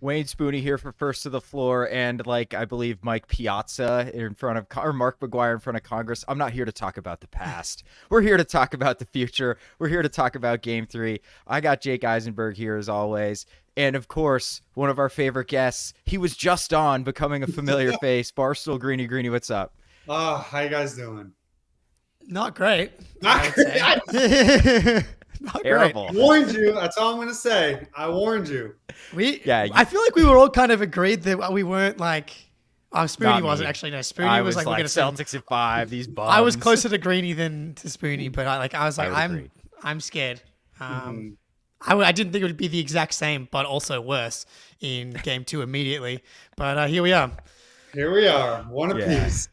Wayne Spooney here for First to the Floor, and like I believe Mike Piazza in front of or Mark McGuire in front of Congress. I'm not here to talk about the past. We're here to talk about the future. We're here to talk about Game 3. I got Jake Eisenberg here as always, and of course, one of our favorite guests. He was just on, becoming a familiar face. Barstool Greeny, what's up? How you guys doing? Not great. Not great. Not Terrible. I warned you. That's all I'm going to say. I warned you. I feel like we were all kind of agreed that we weren't like. Oh, Spooney wasn't actually. No, Spooney was like we're gonna Celtics at 5. These bums. I was closer to Greeny than to Spooney, but I'm scared. Mm-hmm. I didn't think it would be the exact same, but also worse in Game 2 immediately. But here we are. Here we are. One apiece.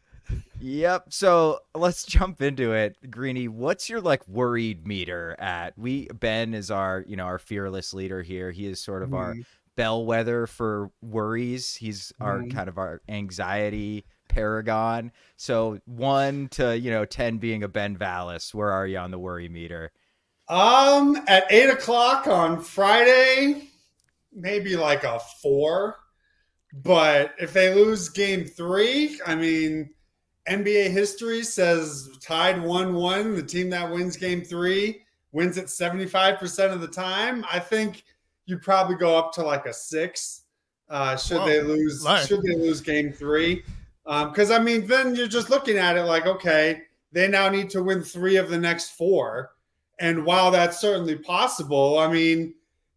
Yep. So let's jump into it. Greeny, what's your like worried meter at? Ben is our fearless leader here. He is sort of our bellwether for worries. He's our kind of our anxiety paragon. So 1 to 10 being a Ben Vallis. Where are you on the worry meter? At 8:00 on Friday, maybe like a 4. But if they lose Game 3, I mean, NBA history says tied 1-1. The team that wins Game 3 wins it 75% of the time. I think you'd probably go up to like a 6. Should they lose Game 3? Because I mean, then you're just looking at it like, okay, they now need to win 3 of the next 4. And while that's certainly possible, I mean,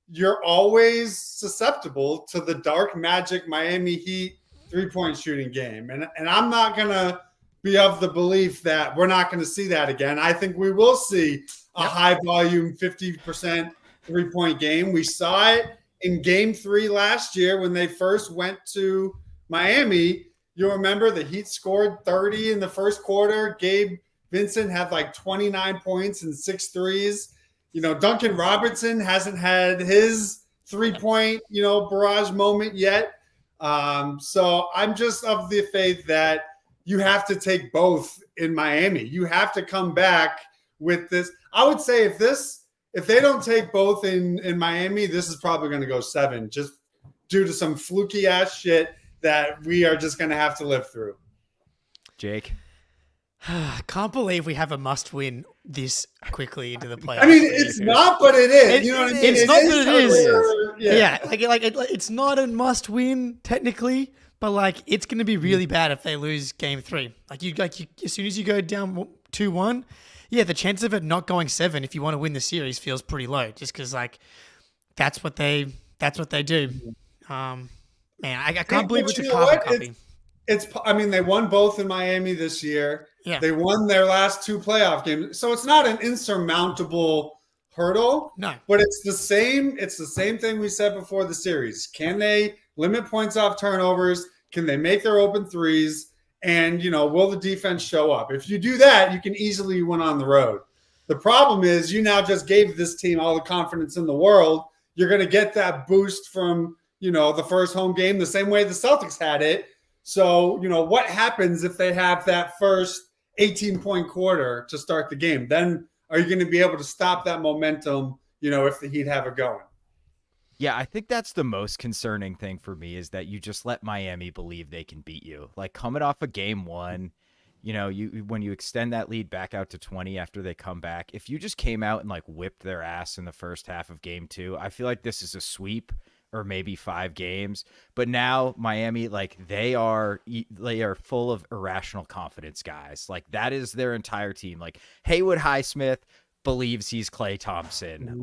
you're always susceptible to the dark magic Miami Heat 3-point shooting game. And I'm not going to be of the belief that we're not going to see that again. I think we will see a high volume 50% 3-point game. We saw it in Game 3 last year when they first went to Miami. You remember the Heat scored 30 in the first quarter. Gabe Vincent had like 29 points and 6 threes. Duncan Robertson hasn't had his 3-point, barrage moment yet. So I'm just of the faith that you have to take both in Miami. You have to come back with this. I would say if they don't take both in Miami, this is probably going to go 7, just due to some fluky ass shit that we are just going to have to live through. Jake? I can't believe we have a must-win this quickly into the playoffs. I mean, it's not, but it is. You know what I mean? It's not, but it is. Yeah. It's not a must-win technically, but like it's going to be really bad if they lose Game 3. As soon as you go down 2-1, the chance of it not going 7 if you want to win the series feels pretty low. Just because that's what they do. Man, I can't believe it's a carbon copy. They won both in Miami this year. Yeah. They won their last 2 playoff games. So it's not an insurmountable hurdle. No. But it's the same thing we said before the series. Can they limit points off turnovers? Can they make their open threes? And, will the defense show up? If you do that, you can easily win on the road. The problem is you now just gave this team all the confidence in the world. You're going to get that boost from, the first home game the same way the Celtics had it. So, what happens if they have that first 18-point quarter to start the game? Then are you going to be able to stop that momentum, if the Heat have it going? Yeah, I think that's the most concerning thing for me is that you just let Miami believe they can beat you. Like coming off of Game 1, when you extend that lead back out to 20 after they come back, if you just came out and like whipped their ass in the first half of Game 2, I feel like this is a sweep. Or maybe 5 games, but now Miami, they are full of irrational confidence, guys. Like that is their entire team. Like Haywood Highsmith believes he's Klay Thompson.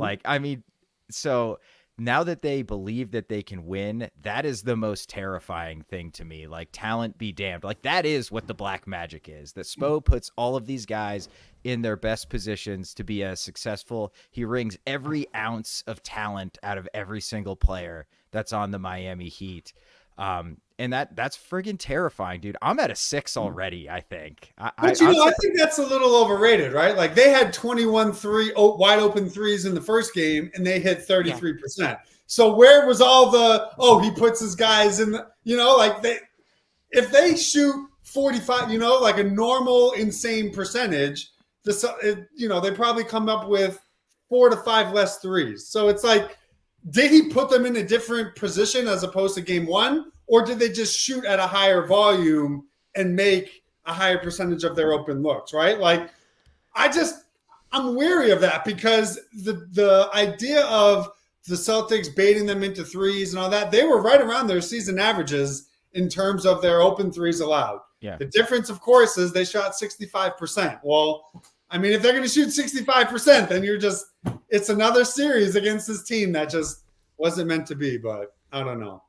So now that they believe that they can win, that is the most terrifying thing to me. Like talent be damned. Like that is what the black magic is. That Spo puts all of these guys in their best positions to be as successful. He wrings every ounce of talent out of every single player that's on the Miami Heat. And that's friggin' terrifying, dude. I'm at a 6 already, I think. I think that's a little overrated, right? Like they had 21 wide open threes in the first game and they hit 33%. Yeah. So where was all he puts his guys in if they shoot 45, like a normal insane percentage, they probably come up with 4 to 5 less threes. So it's like did he put them in a different position as opposed to game one? Or did they just shoot at a higher volume and make a higher percentage of their open looks, right? Like, I'm weary of that because the idea of the Celtics baiting them into threes and all that, they were right around their season averages in terms of their open threes allowed. Yeah. The difference, of course, is they shot 65%. Well, I mean, if they're going to shoot 65%, then it's another series against this team that just wasn't meant to be, but I don't know.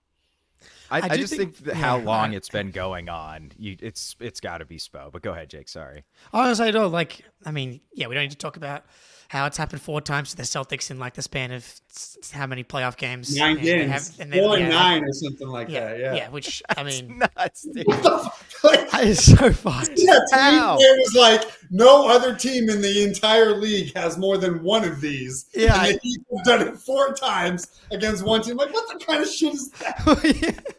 I just think that how long it's been going on, it's got to be Spo. But go ahead, Jake. Sorry. I was like, we don't need to talk about how it's happened 4 times to the Celtics in like the span of how many playoff games? 9 games. 4-9 or something like that. Yeah. Yeah, which, I mean, nuts, dude. that is so fucked. Yeah, it was like no other team in the entire league has more than one of these. Yeah. And the Heat have done it 4 times against one team. Like, what the kind of shit is that? Yeah.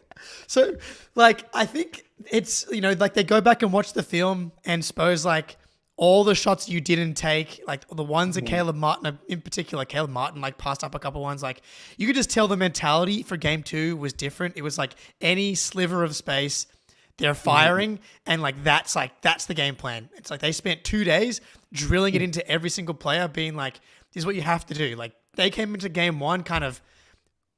So, like, I think it's, like they go back and watch the film and Spo's like, all the shots you didn't take, like the ones that Caleb Martin, in particular, Caleb Martin, like passed up a couple ones, like you could just tell the mentality for game 2 was different. It was like any sliver of space, they're firing, and like that's the game plan. It's like they spent 2 days drilling it into every single player, being like, this is what you have to do. Like they came into game 1 kind of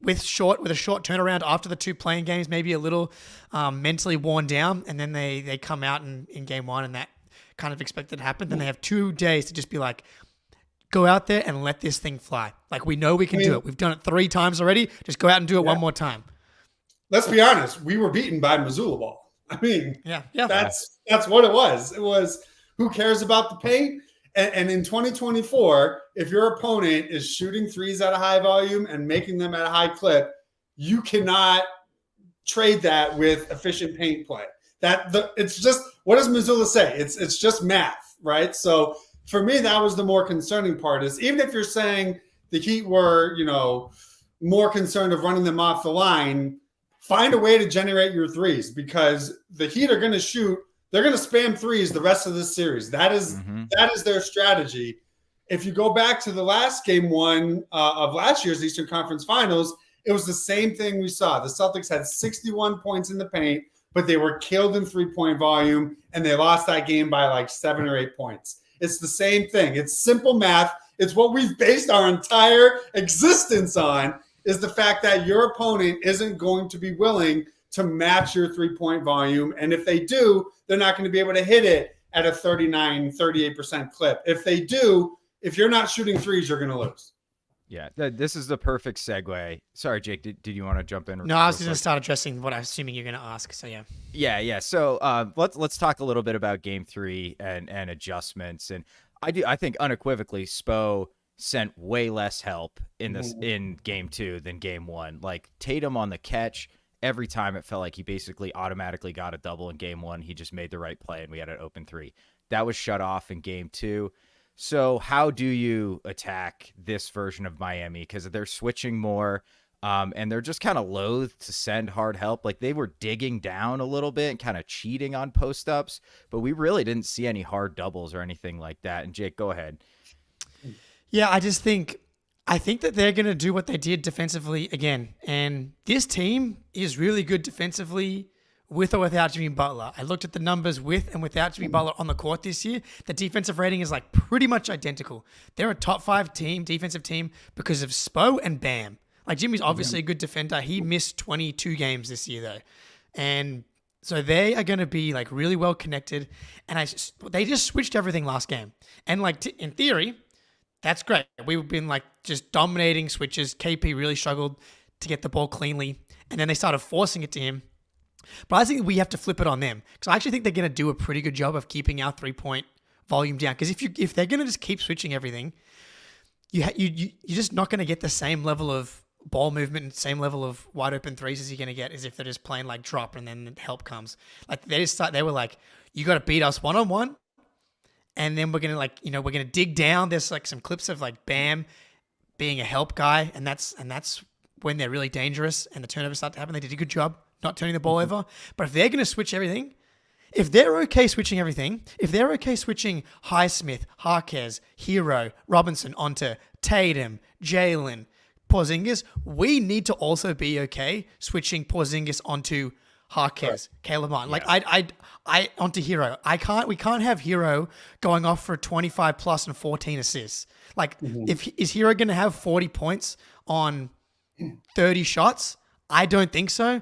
with a short turnaround after the 2 playing games, maybe a little mentally worn down, and then they come out in game 1 and that kind of expected to happen. Then they have 2 days to just be like, go out there and let this thing fly. Like we know we can do it. We've done it 3 times already. Just go out and do it one more time. Let's be honest. We were beaten by Missoula ball. I mean, yeah. That's what it was. It was who cares about the paint? And in 2024, if your opponent is shooting threes at a high volume and making them at a high clip, you cannot trade that with efficient paint play. It's just, what does Missoula say? It's just math, right? So for me, that was the more concerning part. Is even if you're saying the Heat were, more concerned of running them off the line, find a way to generate your threes because the Heat are going to shoot. They're going to spam threes the rest of this series. That is their strategy. If you go back to the last game 1 of last year's Eastern Conference Finals, it was the same thing we saw. The Celtics had 61 points in the paint, but they were killed in 3-point volume, and they lost that game by like 7 or 8 points. It's the same thing. It's simple math. It's what we've based our entire existence on, is the fact that your opponent isn't going to be willing to match your 3-point volume. And if they do, they're not going to be able to hit it at a 38% clip. If they do, if you're not shooting threes, you're going to lose. Yeah, this is the perfect segue. Sorry, Jake, did you want to jump in? No, I was going to start addressing what I'm assuming you're going to ask. So, yeah. Yeah. So let's talk a little bit about game 3 and adjustments. And I think unequivocally, Spo sent way less help in game 2 than game 1. Like Tatum on the catch, every time it felt like he basically automatically got a double in game 1. He just made the right play and we had an open 3. That was shut off in game 2. So how do you attack this version of Miami? Because they're switching more and they're just kind of loath to send hard help. Like they were digging down a little bit and kind of cheating on post-ups, but we really didn't see any hard doubles or anything like that. And Jake, go ahead. Yeah, I think that they're going to do what they did defensively again. And this team is really good defensively with or without Jimmy Butler. I looked at the numbers with and without Jimmy Butler on the court this year. The defensive rating is like pretty much identical. They're a top 5 defensive team because of Spo and Bam. Like Jimmy's obviously a good defender. He missed 22 games this year though. And so they are going to be like really well connected. And they just switched everything last game. And like in theory, that's great. We've been like just dominating switches. KP really struggled to get the ball cleanly. And then they started forcing it to him. But I think we have to flip it on them. Because I actually think they're going to do a pretty good job of keeping our 3-point volume down. Because if they're going to just keep switching everything, you're just not going to get the same level of ball movement and same level of wide open threes as you're going to get as if they're just playing like drop and then help comes. Like they were like, you got to beat us 1-on-1. And then we're going to we're going to dig down. There's like some clips of like Bam being a help guy. And that's when they're really dangerous and the turnovers start to happen. They did a good job not turning the ball over. But if they're going to switch everything, if they're okay switching everything, if they're okay switching Highsmith, Harquez, Hero, Robinson onto Tatum, Jalen, Porzingis, we need to also be okay switching Porzingis onto Harkes, Caleb Martin. Like I onto Hero. We can't have Hero going off for 25 plus and 14 assists. Like is Hero going to have 40 points on 30 shots? I don't think so.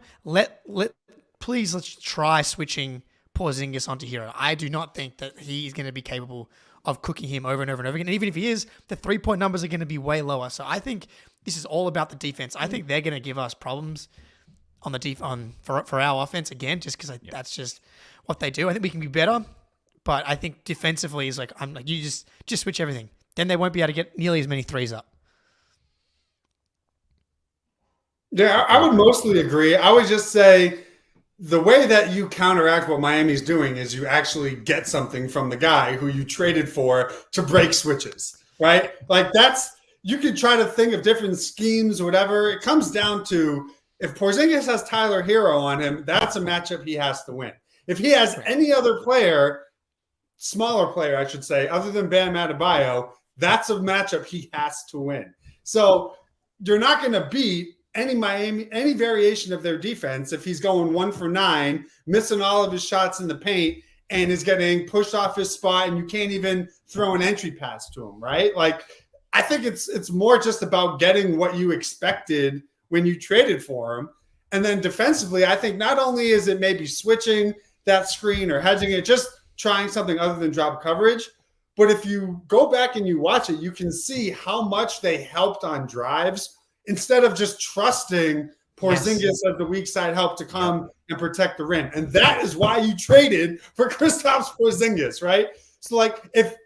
Please let's try switching Porzingis onto Hero. I do not think that he is going to be capable of cooking him over and over and over again. And even if he is, the 3-point numbers are going to be way lower. So I think this is all about the defense. I think they're going to give us problems on the for our offense again, just because that's just what they do. I think we can be better, but I think defensively is like you just switch everything. Then they won't be able to get nearly as many threes up. Yeah, I would mostly agree. I would just say the way that you counteract what Miami's doing is you actually get something from the guy who you traded for to break switches, right? Like you could try to think of different schemes or whatever. It comes down to if Porzingis has Tyler Hero on him, that's a matchup he has to win. If he has any other player, smaller player, I should say, other than Bam Adebayo, that's a matchup he has to win. So you're not going to beat any variation of their defense if he's going 1 for 9, missing all of his shots in the paint, and is getting pushed off his spot, and you can't even throw an entry pass to him, right? Like, I think it's more just about getting what you expected when you traded for him. And then defensively, I think not only is it maybe switching that screen or hedging it, just trying something other than drop coverage. But if you go back and you watch it, you can see how much they helped on drives instead of just trusting Porzingis as the weak side help to come and protect the rim. And that is why you traded for Kristaps Porzingis, right? So like if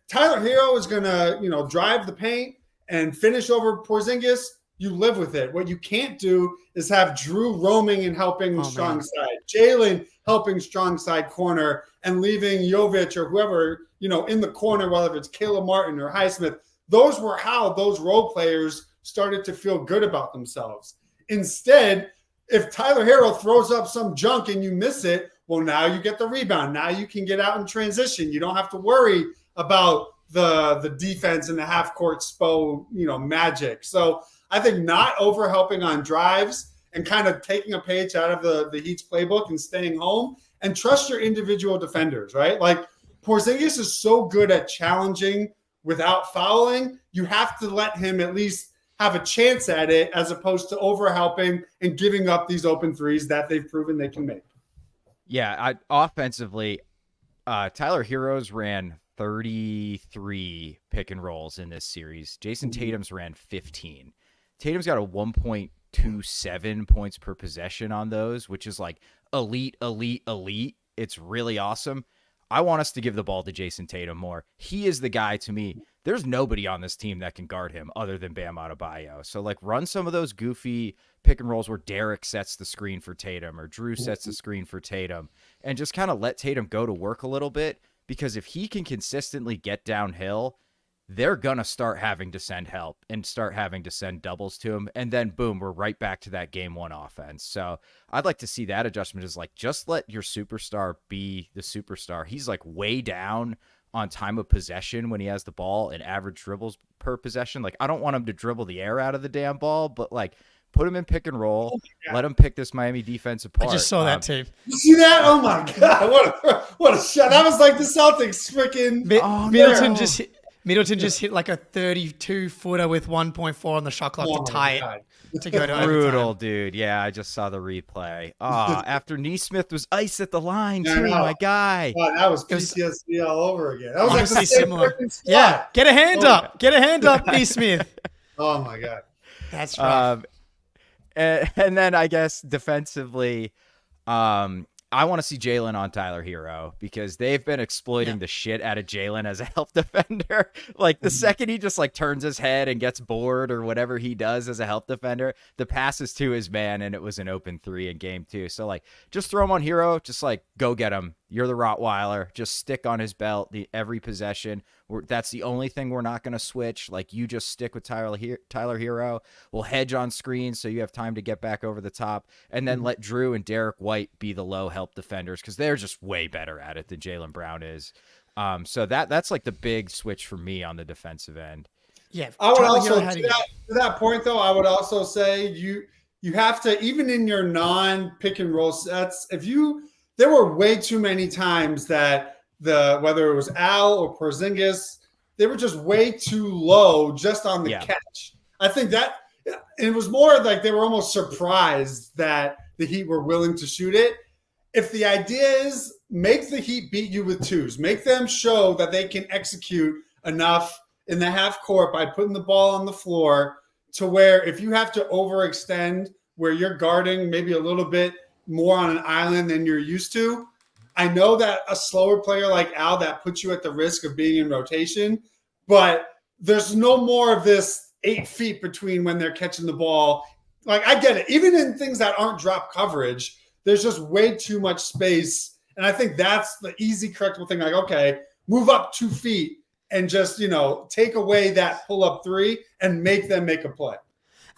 Tyler Hero is going to, drive the paint and finish over Porzingis, you live with it. What you can't do is have Drew roaming and helping strong side, Jalen helping strong side corner, and leaving Jovic or whoever, in the corner, whether it's Caleb Martin or Highsmith. Those were how those role players started to feel good about themselves. Instead, if Tyler Hero throws up some junk and you miss it, well, now you get the rebound. Now you can get out in transition. You don't have to worry about the defense and the half-court SPO, magic. So I think not over-helping on drives and kind of taking a page out of the Heat's playbook and staying home, and trust your individual defenders, right? Like Porzingis is so good at challenging without fouling. You have to let him at least have a chance at it as opposed to over-helping and giving up these open threes that they've proven they can make. Yeah, offensively, Tyler Heroes ran 33 pick and rolls in this series. Jason Tatum's ran 15. Tatum's got a 1.27 points per possession on those, which is like elite. It's really awesome. I want us to give the ball to Jason Tatum more. He is the guy to me. There's nobody on this team that can guard him other than Bam Adebayo. So like run some of those goofy pick and rolls where Derek sets the screen for Tatum or Drew sets the screen for Tatum, and just kind of let Tatum go to work a little bit, because if he can consistently get downhill, they're going to start having to send help and start having to send doubles to him. And then boom, we're right back to that game one offense. So I'd like to see that adjustment, is like, just let your superstar be the superstar. He's like way down on time of possession when he has the ball and average dribbles per possession. Like, I don't want him to dribble the air out of the damn ball, but like put him in pick and roll, let him pick this Miami defense apart. I just saw that too. You see that? Oh my God. What a shot. That was like the Celtics freaking Middleton just hit like a 32-footer with 1.4 on the shot clock to tie it to go to brutal, overtime. dude. Yeah, I just saw the replay. After Neesmith was ice at the line too, my guy. God, that was PTSD all over again. That was like the same similar. Yeah, get a hand up. Get a hand up, Neesmith. Oh my God. That's right. And then I guess defensively, I want to see Jalen on Tyler Hero, because they've been exploiting the shit out of Jalen as a help defender. Like the second he just like turns his head and gets bored or whatever he does as a help defender, the pass is to his man, and it was an open 3 in game 2. So like, just throw him on Hero, just like go get him. You're the Rottweiler. Just stick on his belt every possession. That's the only thing we're not going to switch. Like, you just stick with Tyler Hero. We'll hedge on screens so you have time to get back over the top, and then let Drew and Derek White be the low help defenders, because they're just way better at it than Jaylen Brown is. So that's like the big switch for me on the defensive end. Yeah, I would Tyler also Hero had to that point though. I would also say you have to, even in your non pick and roll sets. There were way too many times that whether it was Al or Porzingis, they were just way too low just on the Yeah. catch. I think that it was more like they were almost surprised that the Heat were willing to shoot it. If the idea is make the Heat beat you with twos, make them show that they can execute enough in the half court by putting the ball on the floor to where if you have to overextend where you're guarding maybe a little bit more on an island than you're used to. I know that a slower player like Al, that puts you at the risk of being in rotation, but there's no more of this 8 feet between when they're catching the ball. Like, I get it. Even in things that aren't drop coverage, there's just way too much space. And I think that's the easy, correctable thing. Like, okay, move up 2 feet and just, take away that pull-up three and make them make a play.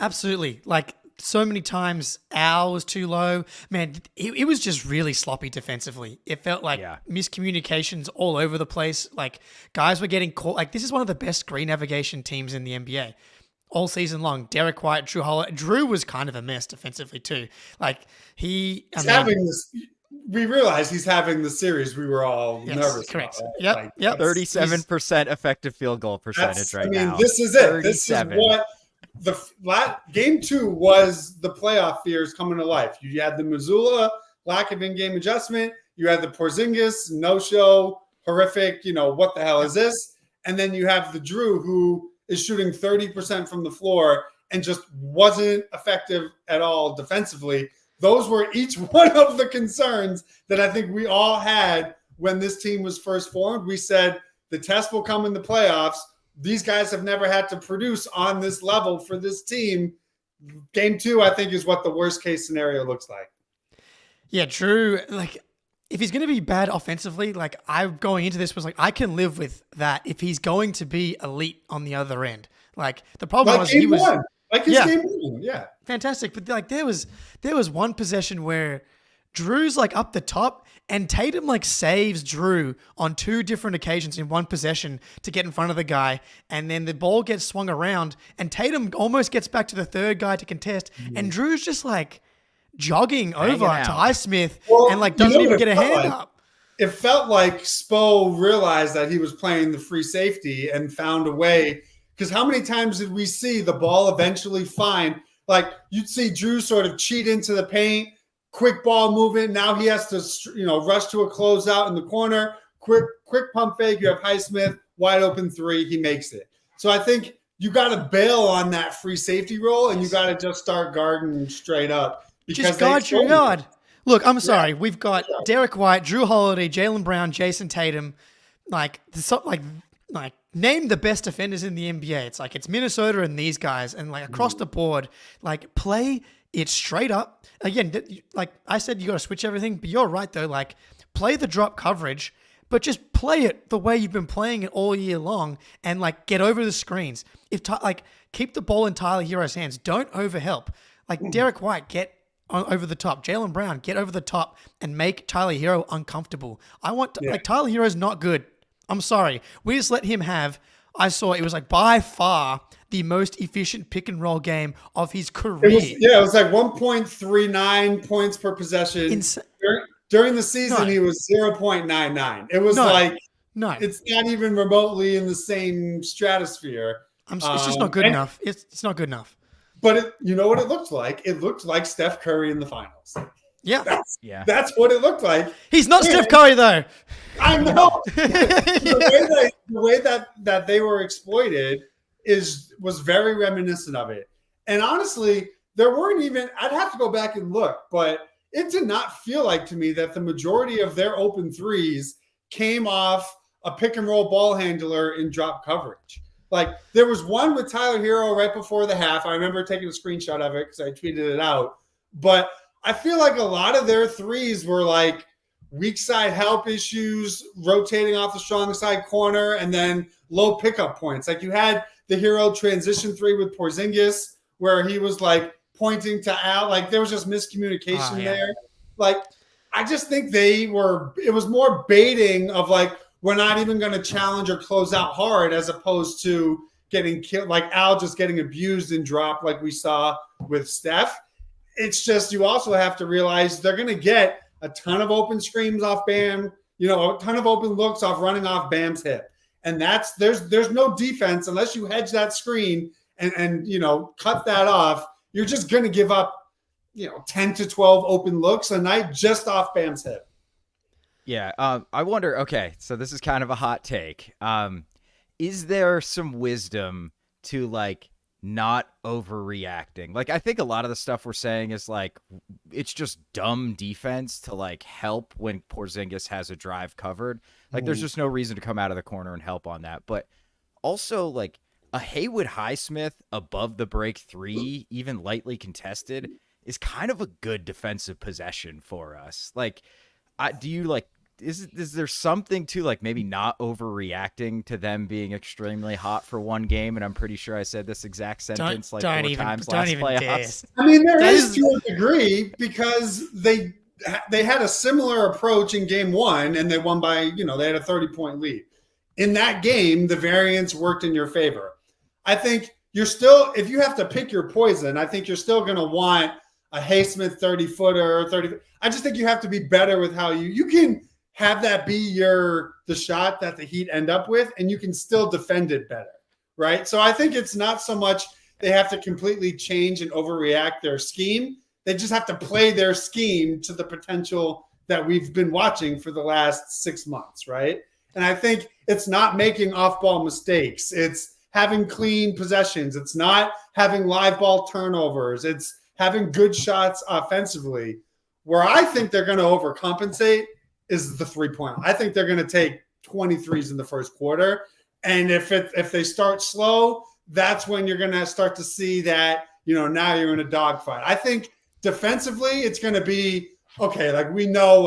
Absolutely. Like, so many times Al was too low. Man, it was just really sloppy defensively. It felt like miscommunications all over the place. Like, guys were getting caught. Like, this is one of the best screen navigation teams in the NBA all season long. Derek White, Drew Holiday. Drew was kind of a mess defensively too. Like, we realized he's having the series we were all nervous correct. about. Right? Yep. 37% effective field goal percentage right now. This is it. 37. This is what game 2 was. The playoff fears coming to life. You had the Missoula lack of in-game adjustment. You had the Porzingis no-show, horrific. What the hell is this? And then you have the Drew, who is shooting 30% from the floor and just wasn't effective at all defensively. Those were each one of the concerns that I think we all had when this team was first formed. We said the test will come in the playoffs. These guys have never had to produce on this level for this team. Game 2, I think, is what the worst case scenario looks like. Yeah, Drew, like, if he's going to be bad offensively, like, I'm going into this was like, I can live with that if he's going to be elite on the other end. Like, the problem was he was game 1. Yeah. Fantastic. But like, there was one possession where Drew's like up the top and Tatum like saves Drew on 2 different occasions in one possession to get in front of the guy. And then the ball gets swung around and Tatum almost gets back to the third guy to contest. And Drew's just like jogging over to Highsmith and like doesn't even get a hand up. It felt like Spo realized that he was playing the free safety and found a way. Because how many times did we see the ball eventually find, like, you'd see Drew sort of cheat into the paint, quick ball movement. Now he has to, rush to a closeout in the corner. Quick pump fake. You have Highsmith, wide open 3. He makes it. So I think you got to bail on that free safety role, and you got to just start guarding straight up. Just guard your guard. Look, I'm sorry. We've got Derek White, Drew Holiday, Jaylen Brown, Jason Tatum. Like name the best defenders in the NBA. It's like it's Minnesota and these guys, and like across the board, like play it straight up. Again, like I said, you got to switch everything, but you're right though. Like play the drop coverage, but just play it the way you've been playing it all year long, and like get over the screens. Keep the ball in Tyler Hero's hands. Don't overhelp. Like Derek White, get over the top. Jaylen Brown, get over the top and make Tyler Hero uncomfortable. Tyler Hero's not good. I'm sorry. We just let him have, I saw it was like by far the most efficient pick and roll game of his career. It was like 1.39 points per possession. During the season, he was 0.99. It was it's not even remotely in the same stratosphere. It's just not good enough. It's not good enough. But you know what it looked like? It looked like Steph Curry in the finals. Yeah. That's what it looked like. He's not Steph Curry, though. I know. The way that they were exploited was very reminiscent of it. And honestly, there weren't even – I'd have to go back and look, but it did not feel like to me that the majority of their open threes came off a pick-and-roll ball handler in drop coverage. Like, there was one with Tyler Hero right before the half. I remember taking a screenshot of it because I tweeted it out. But – I feel like a lot of their threes were like weak side help issues, rotating off the strong side corner, and then low pickup points. Like you had the Hero transition 3 with Porzingis where he was like pointing to Al. Like there was just miscommunication there. Like I just think it was more baiting of like, we're not even going to challenge or close out hard as opposed to getting killed, like Al just getting abused and dropped like we saw with Steph. It's just you also have to realize they're going to get a ton of open screens off Bam, a ton of open looks off running off Bam's hip. And there's no defense unless you hedge that screen and cut that off. You're just going to give up 10 to 12 open looks a night just off Bam's hip. Yeah. I wonder, okay, so this is kind of a hot take. Is there some wisdom to not overreacting? I think a lot of the stuff we're saying is it's just dumb defense to help when Porzingis has a drive covered. There's just no reason to come out of the corner and help on that. But also a Haywood Highsmith above the break three, even lightly contested, is kind of a good defensive possession for us. Is there something to maybe not overreacting to them being extremely hot for one game? And I'm pretty sure I said this exact sentence four times last playoffs. I mean, there is to a degree because they had a similar approach in game one and they won by, they had a 30-point lead. In that game, the variance worked in your favor. I think you're still, if you have to pick your poison, I think you're still going to want a Highsmith 30-footer. I just think you have to be better with how you can have that be the shot that the Heat end up with, and you can still defend it better, right? So I think it's not so much they have to completely change and overreact their scheme. They just have to play their scheme to the potential that we've been watching for the last 6 months, right? And I think it's not making off-ball mistakes. It's having clean possessions. It's not having live ball turnovers. It's having good shots offensively. Where I think they're going to overcompensate is the three-point line. I think they're going to take 23s in the first quarter. And if they start slow, that's when you're going to start to see that, now you're in a dogfight. I think defensively, it's going to be, okay, we know,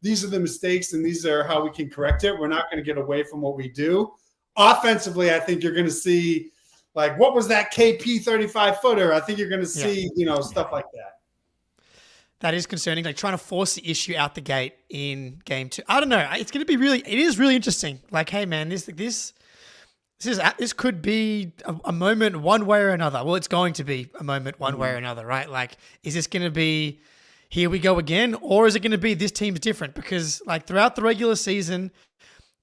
these are the mistakes and these are how we can correct it. We're not going to get away from what we do. Offensively, I think you're going to see, what was that KP 35-footer? I think you're going to see, stuff like that. That is concerning. Trying to force the issue out the gate in game two. I don't know. It's going to be it is really interesting. Hey man, this could be a moment one way or another. Well, it's going to be a moment one way or another, right? Is this going to be, here we go again? Or is it going to be this team's different? Because throughout the regular season,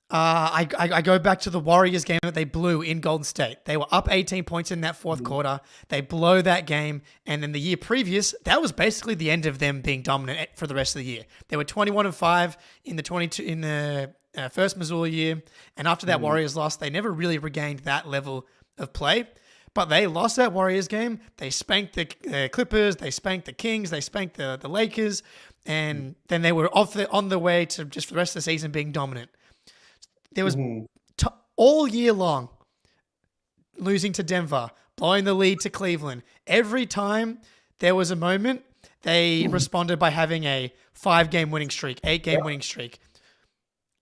I go back to the Warriors game that they blew in Golden State. They were up 18 points in that fourth quarter. They blow that game. And then the year previous, that was basically the end of them being dominant for the rest of the year. They were 21-5 in the first Missoula year. And after that Warriors loss, they never really regained that level of play. But they lost that Warriors game. They spanked the Clippers. They spanked the Kings. They spanked the Lakers. And then they were on the way to just for the rest of the season being dominant. There was all year long losing to Denver, blowing the lead to Cleveland. Every time there was a moment, they responded by having a 5-game winning streak, 8-game winning streak.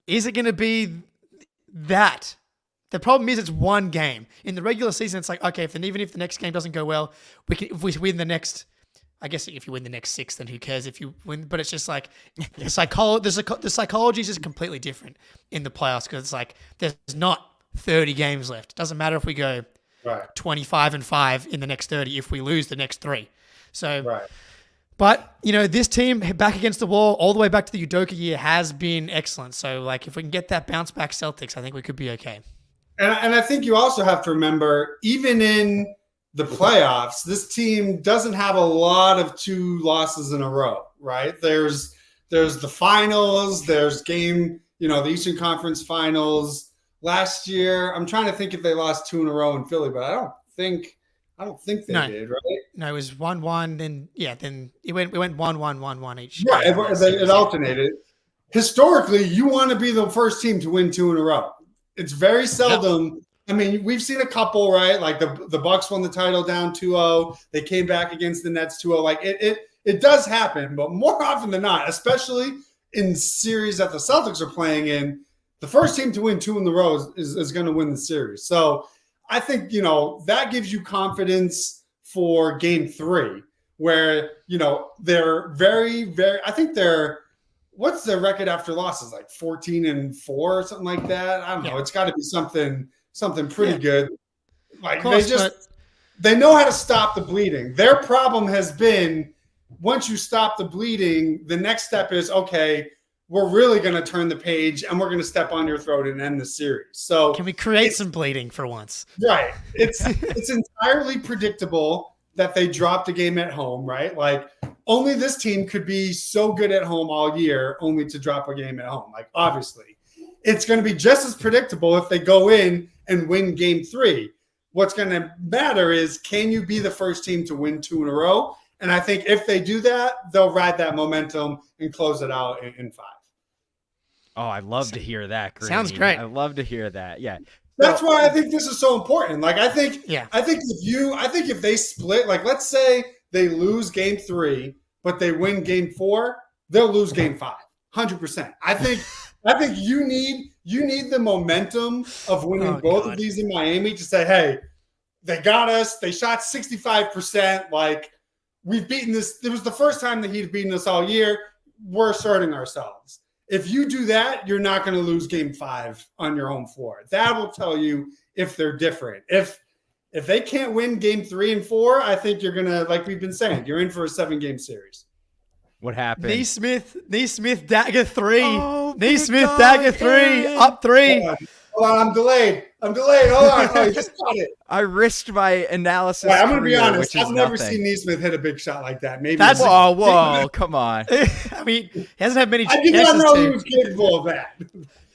Is it going to be that? The problem is it's one game. In the regular season, it's okay, even if the next game doesn't go well, if we win the next, I guess if you win the next 6, then who cares if you win? But it's just the psychology is just completely different in the playoffs because it's there's not 30 games left. It doesn't matter if we go 25-5 in the next 30 if we lose the next 3. So, but this team back against the wall all the way back to the Udoka year has been excellent. So if we can get that bounce back Celtics, I think we could be okay. And I think you also have to remember, even in the playoffs, this team doesn't have a lot of 2 losses in a row, right? There's the finals, there's the Eastern Conference Finals. Last year, I'm trying to think if they lost 2 in a row in Philly, but I don't think they did, right? No, it was 1-1, then it went 1-1, 1-1 each. Right, it alternated. Historically, you want to be the first team to win 2 in a row. It's very seldom. Yep. I mean, we've seen a couple, right? The Bucks won the title down 2-0. They came back against the Nets 2-0. It does happen, but more often than not, especially in series that the Celtics are playing in, the first team to win 2 in a row is going to win the series. So I think, that gives you confidence for game 3, where, they're very, very, I think what's their record after losses? 14-4 or something like that. I don't know. It's got to be something something pretty good. Like Of course, they know how to stop the bleeding. Their problem has been once you stop the bleeding, the next step is okay. We're really going to turn the page and we're going to step on your throat and end the series. So can we create some bleeding for once? Right. It's entirely predictable that they dropped a game at home, right? Like only this team could be so good at home all year only to drop a game at home. Like obviously, it's going to be just as predictable if they go in and win game 3. What's going to matter is can you be the first team to win 2 in a row? And I think if they do that, they'll ride that momentum and close it out in 5. Oh, I love to hear that. Green. Sounds great. I love to hear that. Yeah. That's why I think this is so important. Like I think Yeah. if they split, like let's say they lose game 3, but they win game 4, they'll lose game 5. 100%. I think you need the momentum of winning both of these in Miami to say, hey, they got us. They shot 65%. Like we've beaten this. It was the first time that he'd beaten us all year. We're asserting ourselves. If you do that, you're not going to lose game 5 on your home floor. That will tell you if they're different. If they can't win game 3 and 4, I think you're going to, like we've been saying, you're in for a 7-game series. What happened? Neesmith dagger 3. Oh, Neesmith dagger 3. Up 3. Hold on, I'm delayed. Hold on. Oh, you just got it. I risked my analysis. Right, I'm going to be honest. Which is I've never nothing. seen Neesmith hit a big shot like that. Maybe That's- Whoa, come on. I mean, he hasn't had many I did chances not know he to. was capable of that.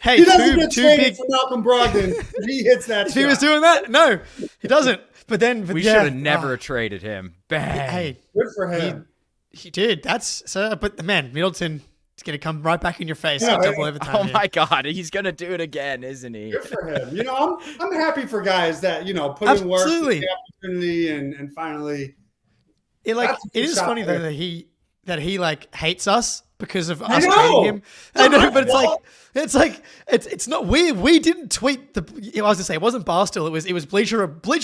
Hey, He doesn't get two traded big. for Malcolm Brogdon. He hits that If shot. he was doing that, no, he doesn't. But then We should have never traded him. Bang. Hey, Good for him. he did. That's so. But the man, Middleton, is going to come right back in your face. Yeah, Double overtime. Oh here. my God, he's gonna do it again, isn't he? Good for him. I'm happy for guys that put in work, Absolutely. get the opportunity, and finally. It That's a it is shot funny though there. that he like hates us because of I us know. trading him. I Not know, my but fault. it's not we didn't tweet the. I was gonna say it wasn't Barstool. It was Bleacher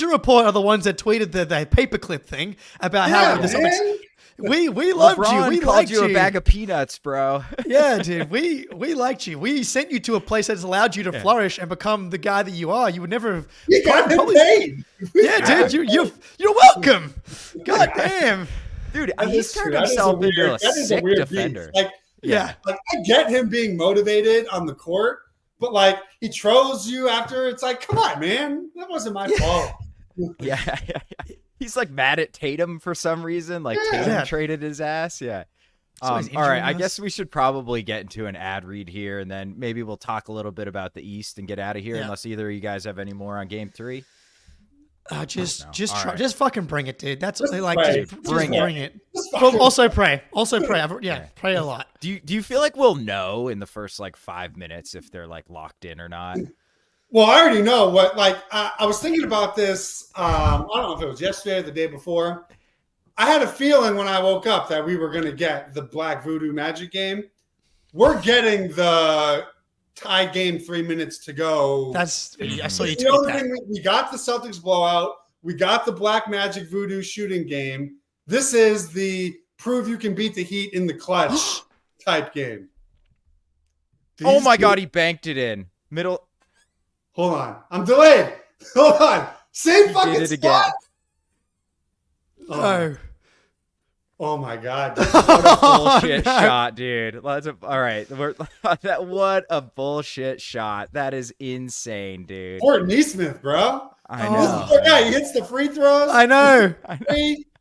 Report are the ones that tweeted the paperclip thing about how the Celtics. man. We loved LeBron you. We called liked you a bag of peanuts, bro. Yeah, dude. We liked you. We sent you to a place that's allowed you to flourish and become the guy that you are. You would never have. You got him probably- paid. Yeah, dude. You're welcome. God damn. Dude, That he's is true. turned That is himself into a that is sick weird defender. beast. Like Yeah. I get him being motivated on the court, but like he trolls you after. It's like, come on, man, that wasn't my fault. Yeah. He's like mad at Tatum for some reason. Like Tatum Yeah. traded his ass. Yeah. So he's All right. injuring I us. guess we should probably get into an ad read here, and then maybe we'll talk a little bit about the East and get out of here. Yeah. Unless either of you guys have any more on Game 3. Just All try, right. just fucking bring it, dude. That's Just like pray. just Bring bring it. it. Just Well, fucking- also pray. Yeah, pray a lot. Do you feel like we'll know in the first like 5 minutes if they're like locked in or not? Well, I already know what. Like, I was thinking about this. I don't know if it was yesterday or the day before. I had a feeling when I woke up that we were going to get the Black Voodoo Magic game. We're getting the tie game 3 minutes to go. That's I saw you You tweet know, that. we got the Celtics blowout. We got the Black Magic Voodoo shooting game. This is the prove you can beat the Heat in the clutch type game. Oh These my two- God, he banked it in. Middle. Hold on. I'm delayed. Hold on. Same He fucking did it again. spot. Oh, Oh my God. Bullshit no. shot, dude. All right. What a bullshit shot. That is insane, dude. Poor Neesmith, bro. I Oh. know. Poor guy. He hits the free throws. I know.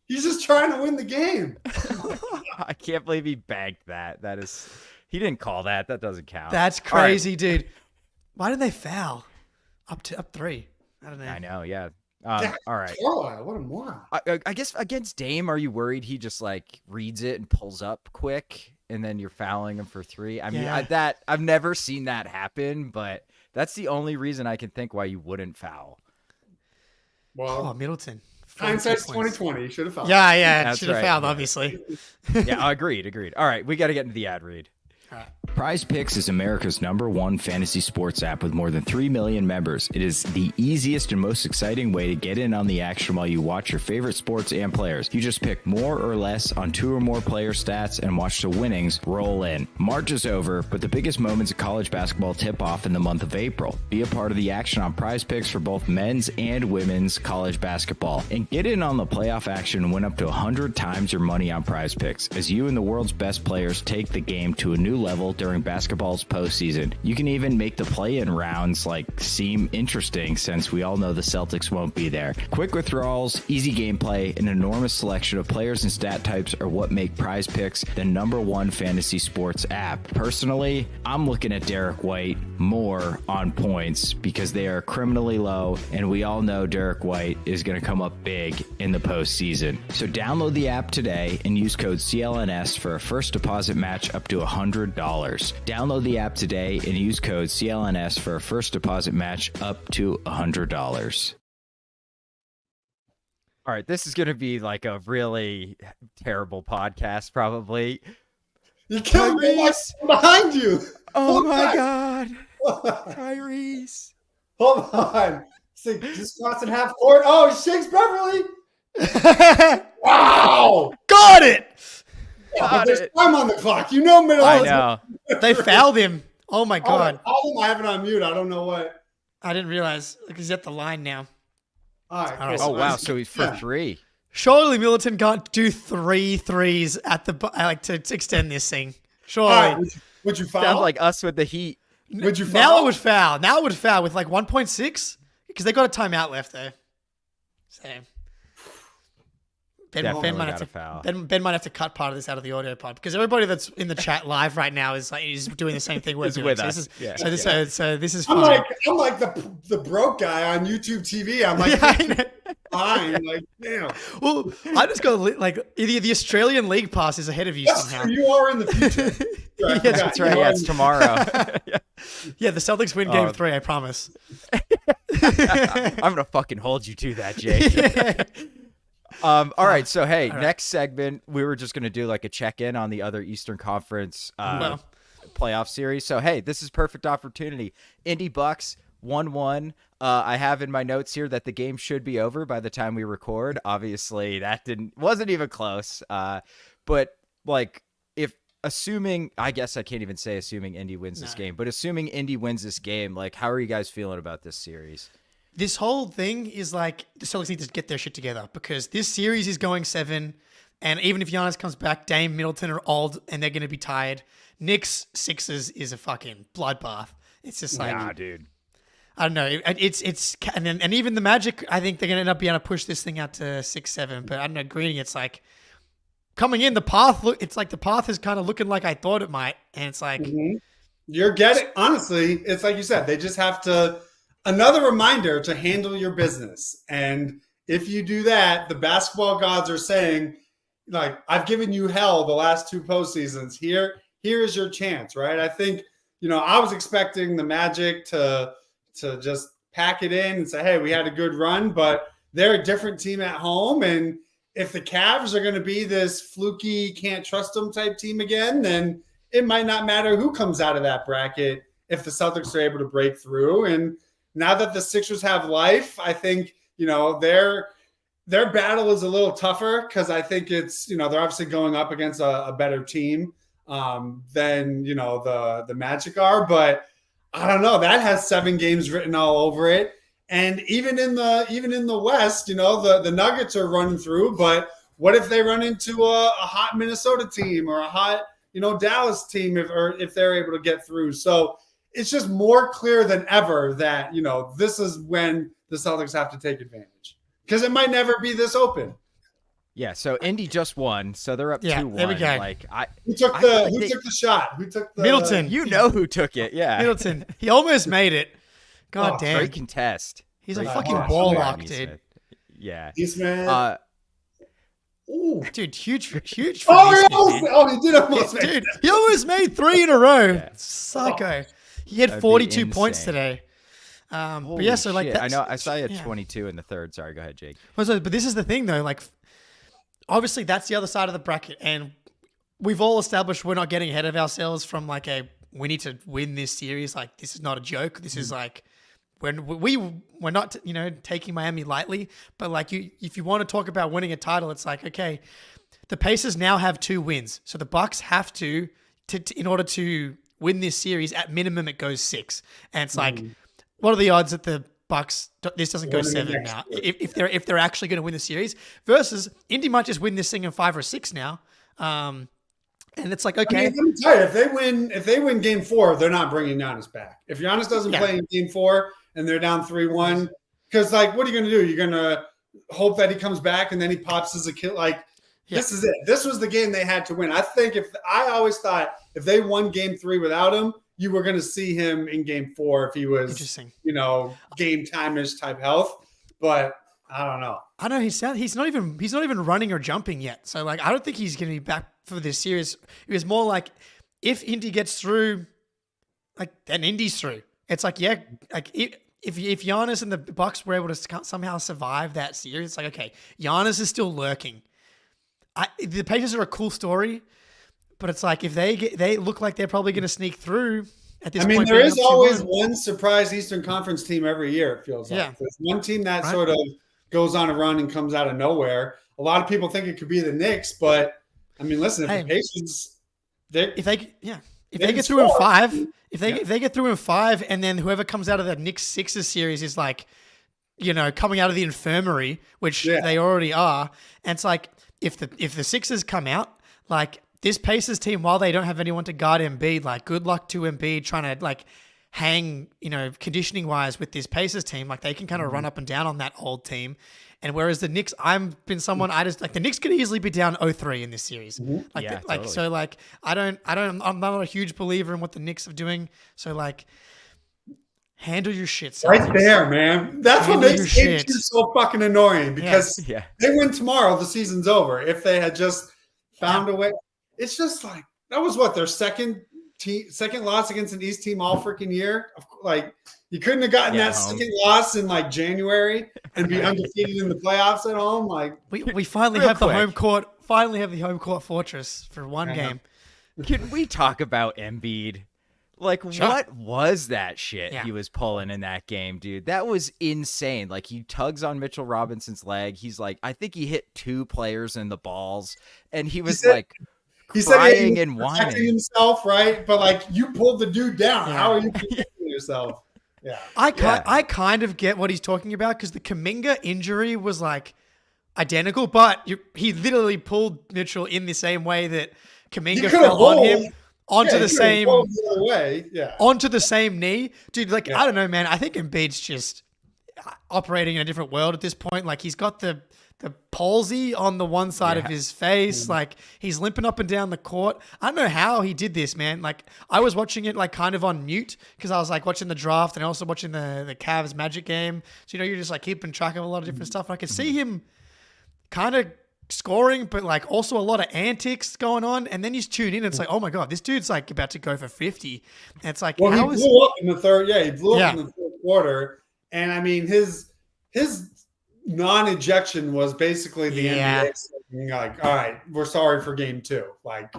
He's just trying to win the game. I can't believe he banked that. That is, he didn't call that. That doesn't count. That's All right. crazy, dude. Why did they foul? Up 3. I don't know. I know. Yeah. Yeah. All right. Carlisle, what a moron. I guess against Dame, are you worried he just like reads it and pulls up quick, and then you're fouling him for 3? I mean, Yeah. I've never seen that happen, but that's the only reason I can think why you wouldn't foul. Oh, Well, Middleton. 42 hindsight's points. 2020. Should have fouled. Yeah, That's should have right, fouled, yeah. obviously. Yeah, agreed. All right, we got to get into the ad read. Prize Picks is America's #1 fantasy sports app with more than 3 million members. It is the easiest and most exciting way to get in on the action while you watch your favorite sports and players. You just pick more or less on 2 or more player stats and watch the winnings roll in. March is over, but the biggest moments of college basketball tip off in the month of April. Be a part of the action on Prize Picks for both men's and women's college basketball. And get in on the playoff action and win up to 100 times your money on Prize Picks as you and the world's best players take the game to a new level during basketball's postseason. You can even make the play-in rounds seem interesting since we all know the Celtics won't be there. Quick withdrawals, easy gameplay, an enormous selection of players and stat types are what make Prize Picks the #1 fantasy sports app. Personally, I'm looking at Derek White more on points because they are criminally low, and we all know Derek White is going to come up big in the postseason. So download the app today and use code CLNS for a first deposit match up to $100. Download the app today and use code CLNS for a first deposit match up to $100. All right, this is going to be a really terrible podcast, probably. You killed me behind you. Oh my God. Tyrese. Hold on. Just crossing half court. Oh, Shakes Beverly. Wow. Got it. There's time on the clock. Middle. I know. They fouled him. Oh my God. I have it on mute. I don't know what. I didn't realize. He's at the line now. All right. right. Oh, wow. So he's for 3. Surely Middleton can't do 3 threes at the to extend this thing. Surely. All right. Would you foul? Sounds like us with the Heat. Would you foul? Now it would foul. Now it would foul with 1.6 because they got a timeout left though. So Ben might have to foul. Ben might have to cut part of this out of the audio pod because everybody that's in the chat live right now is doing the same thing we're doing. With so us. So this is I'm fine. I'm like the broke guy on YouTube TV. I'm like, fine. Damn. Well, I just got the Australian League Pass is ahead of you Yes, somehow. you are in the future. Yes, That's right. Yeah, it's tomorrow. Yeah, the Celtics win Game 3. I promise. I'm gonna fucking hold you to that, Jake. All right. So hey, next segment we were just gonna do a check-in on the other Eastern Conference playoff series. So hey, this is perfect opportunity. Indy Bucks 1-1. I have in my notes here that the game should be over by the time we record. Obviously, that wasn't even close. But if assuming, I guess I can't even say assuming Indy wins this game, but assuming Indy wins this game, how are you guys feeling about this series? This whole thing is the Celtics need to get their shit together because this series is going 7. And even if Giannis comes back, Dame, Middleton are old and they're going to be tired. Knicks, Sixers is a fucking bloodbath. It's just nah, dude. I don't know. It's and even the Magic, I think they're going to end up being able to push this thing out to 6-7. But I don't know, Greeny, it's coming in the path. It's the path is kind of looking like I thought it might. And it's You're getting, honestly, it's like you said, they just have to, another reminder to handle your business. And if you do that, the basketball gods are saying, I've given you hell the last 2 postseasons. Here is your chance, right? I think, I was expecting the Magic to just pack it in and say, hey, we had a good run, but they're a different team at home. And if the Cavs are going to be this fluky, can't trust them type team again, then it might not matter who comes out of that bracket if the Celtics are able to break through. And now that the Sixers have life, I think, their battle is a little tougher because I think it's, they're obviously going up against a better team than, the Magic are. But I don't know. That has 7 games written all over it. And even in the West, the Nuggets are running through. But what if they run into a hot Minnesota team or a hot, Dallas team if they're able to get through? So it's just more clear than ever that, this is when the Celtics have to take advantage because it might never be this open. Yeah, so Indy just won, so they're up 2-1. There we go. Who took the shot? Who took the Middleton? You know who took it? Yeah, Middleton. He almost made it. God damn! Great contest. He's a fucking warlock, dude. Yeah. Eastman. Dude, huge. He did almost make Dude, he almost made 3 in a row. Yeah. Psycho. He had That'd 42 be points insane. today. Holy but yeah, so shit. I know. I saw you at yeah. 22 in the third. Sorry, go ahead, Jake. But this is the thing, though. Obviously, that's the other side of the bracket, and we've all established we're not getting ahead of ourselves from like we need to win this series. Like this is not a joke. This is like we're not taking Miami lightly. But like if you want to talk about winning a title, it's like okay, the Pacers now have 2 wins, so the Bucks have to in order to win this series at minimum it goes 6, and it's like what are the odds that the Bucks this doesn't go 7 now if they're actually going to win the series versus Indy might just win this thing in 5 or 6 now. And it's like, okay. I mean, let me tell you, if they win game 4, they're not bringing Giannis back. If Giannis doesn't play in game 4 and they're down 3-1, because like, what are you going to do? You're going to hope that he comes back and then he pops as a kid. Like, this is it. This was the game they had to win. I always thought if they won game 3 without him, you were going to see him in game 4 if he was, game time-ish type health. But I don't know. I know he's not even running or jumping yet. So like, I don't think he's going to be back for this series. It was more like if Indy gets through, like then Indy's through. It's like like if Giannis and the Bucks were able to somehow survive that series, it's like okay, Giannis is still lurking. The Pacers are a cool story, but it's like if they look like they're probably going to sneak through. At this point, there is always one surprise Eastern Conference team every year. It feels like there's one team that sort of goes on a run and comes out of nowhere. A lot of people think it could be the Knicks, but I mean, listen, if the Pacers, if they get through in 5, and then whoever comes out of the Knicks Sixers series is like, coming out of the infirmary, which they already are, and it's like if the Sixers come out, like this Pacers team, while they don't have anyone to guard Embiid, like good luck to Embiid trying to like hang, conditioning wise with this Pacers team, like they can kind of run up and down on that old team. And whereas the Knicks, I'm the Knicks could easily be down 0-3 in this series. Totally. So like, I'm not a huge believer in what the Knicks are doing. So like, handle your shit. Celtics. Right there, man. That's what makes game 2 so fucking annoying because they win tomorrow, the season's over. If they had just found a way, it's just like, that was their second loss against an East team all freaking year. Like you couldn't have gotten that second loss in like January and be undefeated in the playoffs at home. Like we finally have the home court. Finally have the home court fortress for one game. Can we talk about Embiid? Like what was that shit he was pulling in that game, dude? That was insane. Like he tugs on Mitchell Robinson's leg. He's like, I think he hit 2 players in the balls, and he was crying and whining himself, right? But like you pulled the dude down. How are you protecting yourself? Yeah, I kind of get what he's talking about because the Kuminga injury was like identical, but he literally pulled Mitchell in the same way that Kuminga fell on him onto the same onto the same knee, dude. Like I don't know, man. I think Embiid's just operating in a different world at this point. Like he's got the palsy on the one side of his face. Like he's limping up and down the court. I don't know how he did this, man. Like I was watching it like kind of on mute because I was like watching the draft and also watching the Cavs Magic game. So, you're just like keeping track of a lot of different stuff. And I could see him kind of scoring, but like also a lot of antics going on. And then you tune in and it's like, oh my God, this dude's like about to go for 50. And it's like, he blew up in the third. Yeah, he blew up in the third quarter. And I mean, his non-ejection was basically the NBA saying, like, all right, we're sorry for game 2. Like,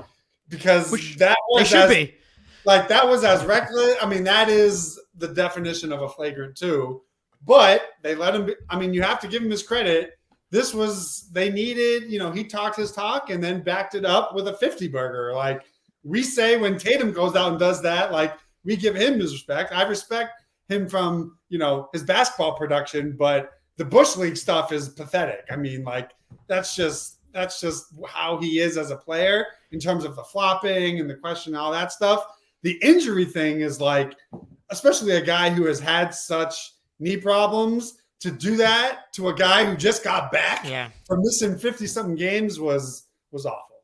because that was as reckless. I mean, that is the definition of a flagrant 2. But they let him you have to give him his credit. They needed, he talked his talk and then backed it up with a 50 burger. Like we say when Tatum goes out and does that, like we give him his respect. I respect him from, his basketball production, but the Bush League stuff is pathetic. I mean, like that's just how he is as a player in terms of the flopping and the question, all that stuff. The injury thing is like, especially a guy who has had such knee problems, to do that to a guy who just got back from missing 50-something games was awful.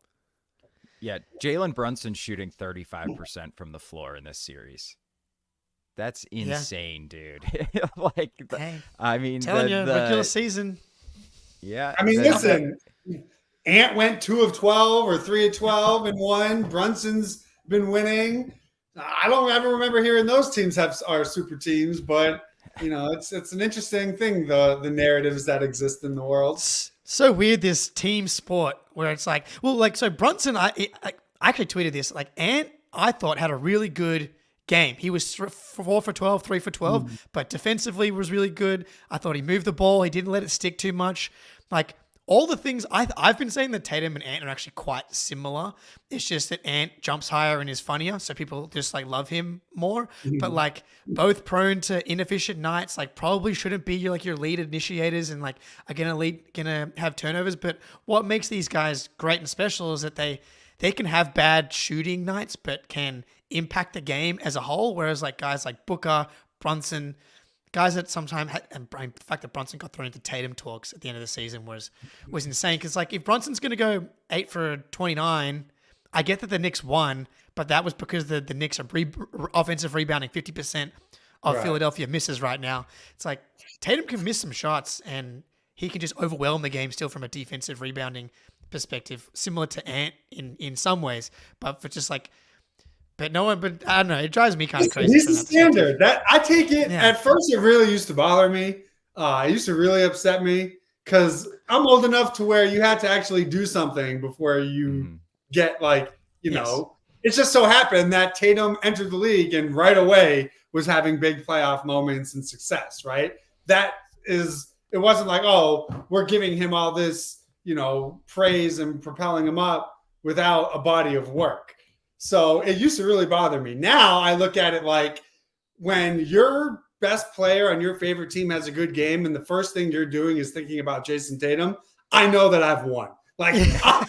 Yeah, Jalen Brunson shooting 35% from the floor in this series. That's insane, dude. I mean, telling you, regular season. Yeah. I mean, listen, Ant went 2 of 12 or 3 of 12 and won. Brunson's been winning. I don't ever remember hearing those teams are super teams, but it's an interesting thing, the narratives that exist in the world. So weird, this team sport where it's like, so Brunson, I actually tweeted this. Like Ant, I thought had a really good game. He was 4 for 12, 3 for 12, but defensively was really good. I thought he moved the ball. He didn't let it stick too much. Like all the things I've been saying that Tatum and Ant are actually quite similar. It's just that Ant jumps higher and is funnier, so people just like love him more. But like both prone to inefficient nights, like probably shouldn't be your lead initiators and like are gonna have turnovers. But what makes these guys great and special is that they can have bad shooting nights, but can impact the game as a whole. Whereas like guys like Booker, Brunson, guys that sometimes and the fact that Brunson got thrown into Tatum talks at the end of the season was insane. Because like if Brunson's going to go 8 for 29, I get that the Knicks won, but that was because the Knicks are offensive rebounding 50% of Philadelphia misses right now. It's like Tatum can miss some shots and he can just overwhelm the game still from a defensive rebounding perspective, similar to Ant in some ways, but for just like, but I don't know. It drives me kind of crazy. He's the standard. That I take it. Yeah. At first, it really used to bother me. It used to really upset me because I'm old enough to where you had to actually do something before you get like, you know. It just so happened that Tatum entered the league and right away was having big playoff moments and success. Right. That is. It wasn't like, oh, we're giving him all this, praise and propelling him up without a body of work. So it used to really bother me. Now I look at it like when your best player on your favorite team has a good game and the first thing you're doing is thinking about Jason Tatum, I know that I've won. Like, I've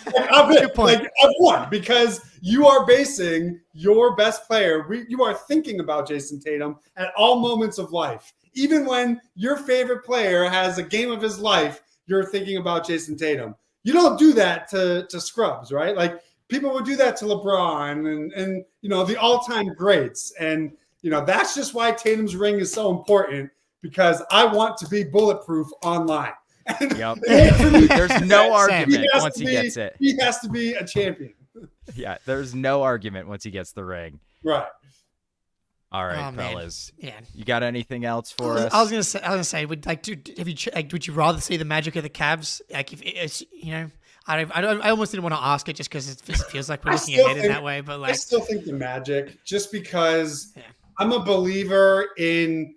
won because you are basing your best player. You are thinking about Jason Tatum at all moments of life. Even when your favorite player has a game of his life, you're thinking about Jason Tatum. You don't do that to scrubs, right? Like people would do that to LeBron and the all-time greats. And, that's just why Tatum's ring is so important because I want to be bulletproof online. Yep. There's no argument once he gets it. He has to be a champion. Yeah, there's no argument once he gets the ring. Right. All right, fellas. Yeah. You got anything else for us? I was gonna say, would you rather see the Magic or the Cavs? Like, if it's I almost didn't want to ask it just because it feels like we're looking ahead in that way. But like, I still think the Magic, just because I'm a believer in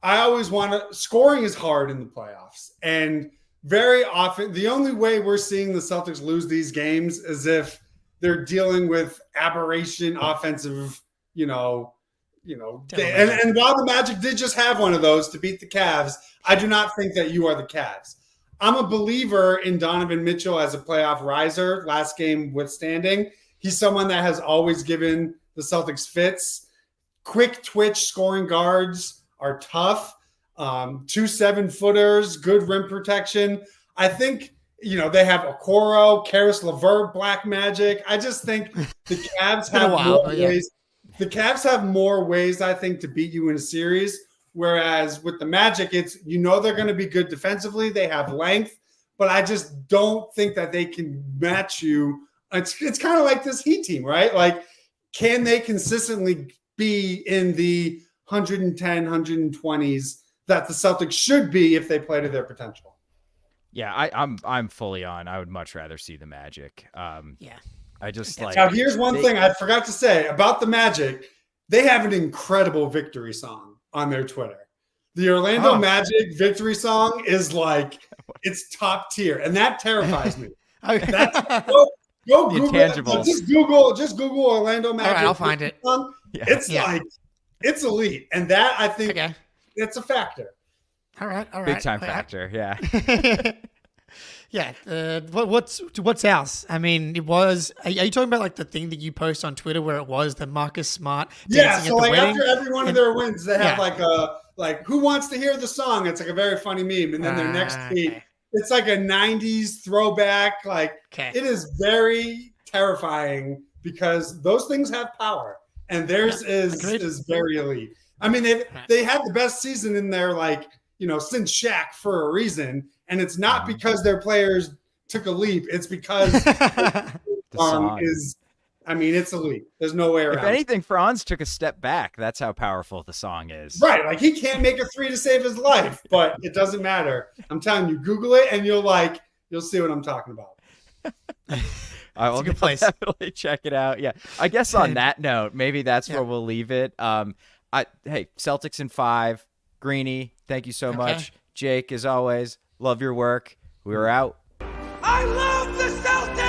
I always want to. Scoring is hard in the playoffs, and very often the only way we're seeing the Celtics lose these games is if they're dealing with aberration offensive. And while the Magic did just have one of those to beat the Cavs, I do not think that you are the Cavs. I'm a believer in Donovan Mitchell as a playoff riser, last game withstanding. He's someone that has always given the Celtics fits. Quick twitch scoring guards are tough. 2 7-footers, good rim protection. I think, they have Okoro, Karis LeVert, Black Magic. I just think the Cavs have more ways. The Cavs have more ways, I think, to beat you in a series. Whereas with the Magic, it's they're going to be good defensively. They have length, but I just don't think that they can match you. It's kind of like this Heat team, right? Like, can they consistently be in the 110, 120s that the Celtics should be if they play to their potential? Yeah, I'm fully on. I would much rather see the Magic. I just like. Now, here's one thing I forgot to say about the Magic. They have an incredible victory song on their Twitter. The Orlando Magic victory song is like, it's top tier, and that terrifies me. Go Google it. Just Google Orlando Magic. All right, I'll find it. It's like, it's elite, and that I think it's a factor. All right. Big time factor, yeah. Yeah. What's else? I mean, it was. Are you talking about like the thing that you post on Twitter where it was the Marcus Smart? Yeah. So like after every one of their wins, they have like who wants to hear the song? It's like a very funny meme, and then their next tweet, it's like a '90s throwback. Like it is very terrifying because those things have power, and theirs is very elite. I mean, they had the best season in their since Shaq for a reason. And it's not because their players took a leap. It's because the song is, it's elite. There's no way around it. If anything, Franz took a step back. That's how powerful the song is. Right. Like, he can't make a 3 to save his life, but it doesn't matter. I'm telling you, Google it and you'll see what I'm talking about. I will a good place. definitely check it out. Yeah, I guess on that note, maybe that's where we'll leave it. Hey, Celtics in 5. Greeny, thank you so much. Jake, as always, love your work. We were out. I love the Celtics!